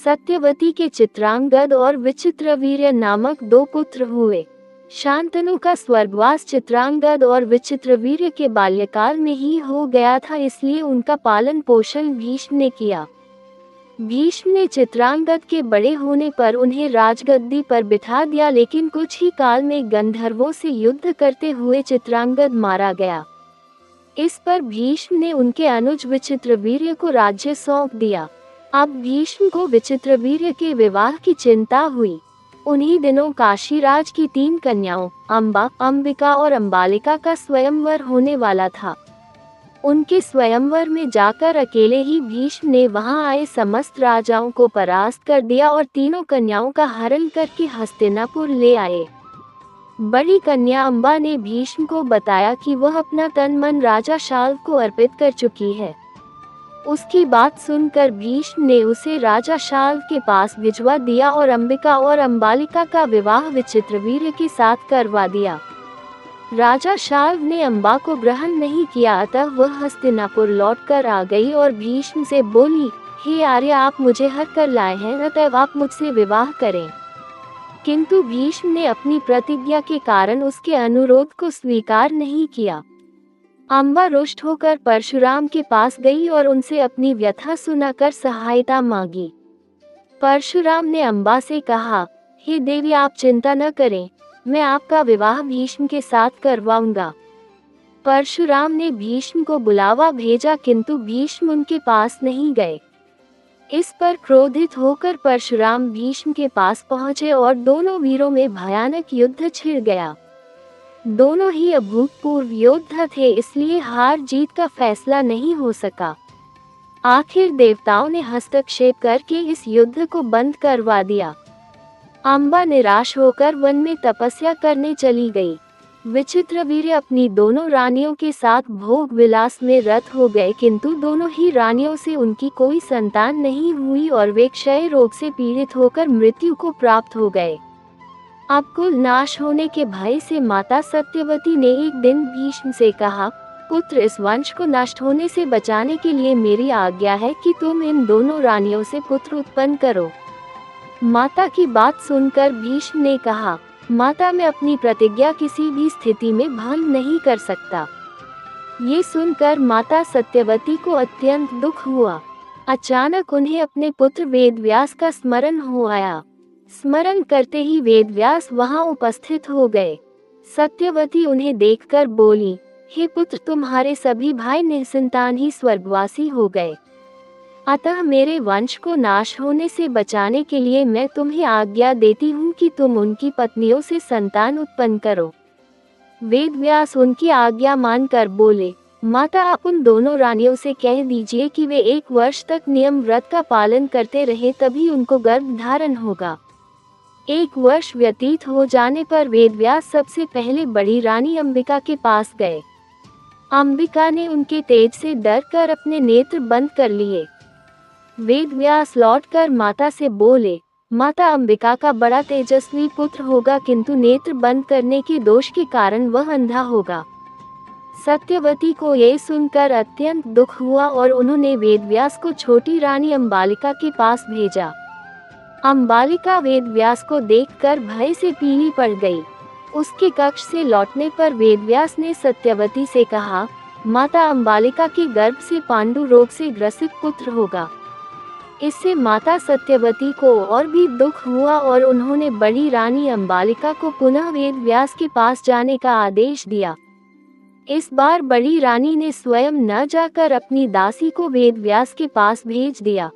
सत्यवती के चित्रांगद और विचित्रवीर्य नामक 2 पुत्र हुए। शांतनु का स्वर्गवास चित्रांगद और विचित्रवीर्य के बाल्यकाल में ही हो गया था, इसलिए उनका पालन पोषण भीष्म ने किया। भीष्म ने चित्रांगद के बड़े होने पर उन्हें राजगद्दी पर बिठा दिया, लेकिन कुछ ही काल में गंधर्वों से युद्ध करते हुए चित्रांगद मारा गया। इस पर भीष्म ने उनके अनुज विचित्रवीर्य को राज्य सौंप दिया। अब भीष्म को विचित्रवीर्य के विवाह की चिंता हुई। उन्हीं दिनों काशीराज की 3 कन्याओं अंबा, अंबिका और अंबालिका का स्वयंवर होने वाला था। उनके स्वयंवर में जाकर अकेले ही भीष्म ने वहां आए समस्त राजाओं को परास्त कर दिया और तीनों कन्याओं का हरण करके हस्तिनापुर ले आए। बड़ी कन्या अंबा ने भीष्म को बताया कि वह अपना तन मन राजा शाल्व को अर्पित कर चुकी है। उसकी बात सुनकर भीष्म ने उसे राजा शाल्व के पास भिजवा दिया और अंबिका और अंबालिका का विवाह विचित्रवीर्य के साथ करवा दिया। राजा शाल्व ने अंबा को ग्रहण नहीं किया, अतः वह हस्तिनापुर लौटकर आ गई और भीष्म से बोली, हे आर्य, आप मुझे हर कर लाए हैं, अतः आप मुझसे विवाह करें। किंतु भीष्म ने अपनी प्रतिज्ञा के कारण उसके अनुरोध को स्वीकार नहीं किया। अंबा रुष्ट होकर परशुराम के पास गई और उनसे अपनी व्यथा सुनाकर सहायता मांगी। परशुराम ने अंबा से कहा, हे देवी, आप चिंता न करें, मैं आपका विवाह भीष्म के साथ करवाऊंगा। परशुराम ने भीष्म को बुलावा भेजा, किंतु भीष्म उनके पास नहीं गए। इस पर क्रोधित होकर परशुराम भीष्म के पास पहुंचे और दोनों वीरों में भयानक युद्ध छिड़ गया। दोनों ही अभूतपूर्व योद्धा थे, इसलिए हार जीत का फैसला नहीं हो सका। आखिर देवताओं ने हस्तक्षेप करके इस युद्ध को बंद करवा दिया। अंबा निराश होकर वन में तपस्या करने चली गई। विचित्रवीर्य अपनी दोनों रानियों के साथ भोग विलास में रत हो गए, किंतु दोनों ही रानियों से उनकी कोई संतान नहीं हुई और वे क्षय रोग से पीड़ित होकर मृत्यु को प्राप्त हो गए। अब कुल नाश होने के भय से माता सत्यवती ने एक दिन भीष्म से कहा, पुत्र, इस वंश को नष्ट होने से बचाने के लिए मेरी आज्ञा है कि तुम इन दोनों रानियों से पुत्र उत्पन्न करो। माता की बात सुनकर भीष्म ने कहा, माता, मैं अपनी प्रतिज्ञा किसी भी स्थिति में भंग नहीं कर सकता। ये सुनकर माता सत्यवती को अत्यंत दुख हुआ। अचानक उन्हें अपने पुत्र वेदव्यास का स्मरण हो आया। स्मरण करते ही वेदव्यास वहां उपस्थित हो गए। सत्यवती उन्हें देखकर बोली, हे पुत्र, तुम्हारे सभी भाई निसंतान ही स्वर्गवासी हो गए, अतः मेरे वंश को नाश होने से बचाने के लिए मैं तुम्हें आज्ञा देती हूँ कि तुम उनकी पत्नियों से संतान उत्पन्न करो। वेदव्यास उनकी आज्ञा मानकर बोले, माता, आप उन दोनों रानियों से कह दीजिए कि वे 1 वर्ष तक नियम व्रत का पालन करते रहे, तभी उनको गर्भ धारण होगा। 1 वर्ष व्यतीत हो जाने पर वेदव्यास सबसे पहले बड़ी रानी अंबिका के पास गए। अंबिका ने उनके तेज से डरकर अपने नेत्र बंद कर लिए। वेदव्यास लौटकर माता से बोले, माता, अंबिका का बड़ा तेजस्वी पुत्र होगा, किंतु नेत्र बंद करने के दोष के कारण वह अंधा होगा। सत्यवती को यह सुनकर अत्यंत दुख हुआ और उन्होंने वेदव्यास को छोटी रानी अंबालिका के पास भेजा। अंबालिका वेदव्यास को देखकर भय से पीली पड़ गई। उसके कक्ष से लौटने पर वेदव्यास ने सत्यवती से कहा, माता, अंबालिका के गर्भ से पांडु रोग से ग्रसित पुत्र होगा। इससे माता सत्यवती को और भी दुख हुआ और उन्होंने बड़ी रानी अंबालिका को पुनः वेदव्यास के पास जाने का आदेश दिया। इस बार बड़ी रानी ने स्वयं न जाकर अपनी दासी को वेदव्यास के पास भेज दिया।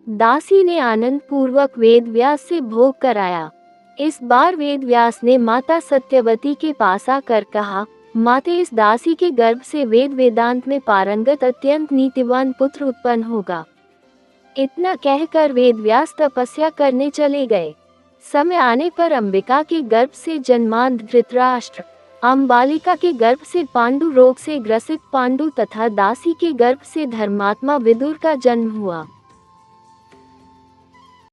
दासी ने आनंद पूर्वक वेदव्यास से भोग कराया। इस बार वेदव्यास ने माता सत्यवती के पास आकर कहा, माते, इस दासी के गर्भ से वेद वेदांत में पारंगत अत्यंत नीतिवान पुत्र उत्पन्न होगा। इतना कहकर वेदव्यास तपस्या करने चले गए। समय आने पर अंबिका के गर्भ से जन्मांध धृतराष्ट्र, अंबालिका के गर्भ से पांडु रोग से ग्रसित पांडु तथा दासी के गर्भ से धर्मात्मा विदुर का जन्म हुआ।